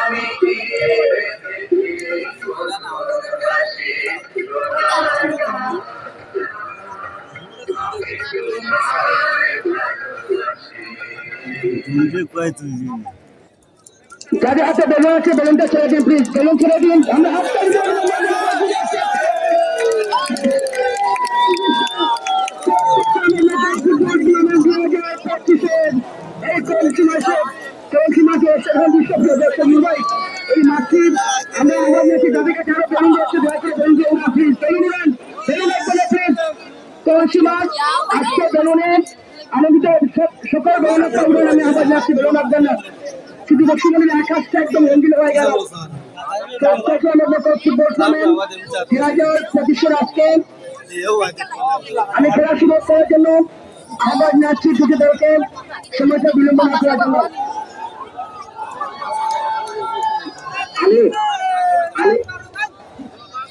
আমি যাদের হাতে বেলুন আছে বেলুনটা ছেড়ে দিন প্লিজ, বেলুন ছেড়ে দিন। আমরা এই মাঠটি আমরা আহ্বান জানাচ্ছি যাদের কাছে আরো বেলুন রয়েছে দয়া করে বেলুন দিয়ে উঠুন প্লিজ, বেলুন উড়ান, বেলুন একদম প্লিজ। কলসি মাঠ আজকে বেলুনে আনন্দিত সকল বেলুন একটা উড়ান আমি আহ্বান জানাচ্ছি, বেলুন রাখবেন না। শুধু দক্ষিণের আকাশটা একদম রঙিন হয়ে গেল। আমি খেলা শুরু করার জন্য আহ্বান জানাচ্ছি দুটি দলকে সময়টা বিলম্ব না করার জন্য।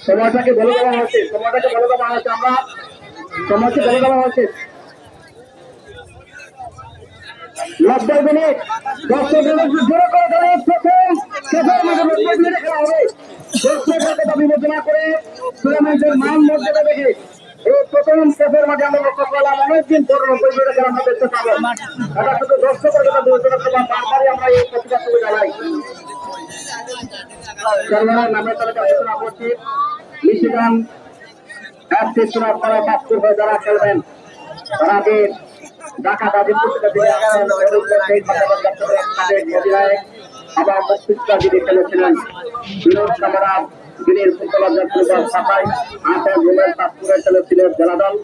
সময়টাকে বলে দেওয়া হয়েছে, সময়টাকে বলে দেওয়া হয়েছে, আমরা সময়কে বলে দেওয়া হয়েছে 90 মিনিট 10 মিনিট জোরে করে ধরে প্রথম সেফের মাঝে 90 মিনিটে খেলা হবে। দর্শকতা বিবেচনা করে টুর্নামেন্টের মান মর্যাদা দেখে এই প্রথম সেফের মাঝে আমরা লক্ষ্য করলাম অনেকদিন পর 90 মিনিটে খেলা আমরা দেখতে পাবো। এটা শুধু দর্শকের কথা বিবেচনা করলাম, বারবারই আমরা এই প্রতিবাদ করে জানাই। খেলোয়াড়ের নামের তালিকা ঘোষণা করছি। মিশিগান এফসি সোনারপাড়া পাঁচপুর হয়ে যারা খেলবেন তারা আগে ঢাকা গাজীপুর থেকে আবার মস্তিষ্কা যিনি খেলেছিলেন বিনোদ কামারা, যিনি ফুটবলার জাতীয় দল ঢাকায় 8 গোলের পাঁচপুরে খেলেছিলেন জেলা দল।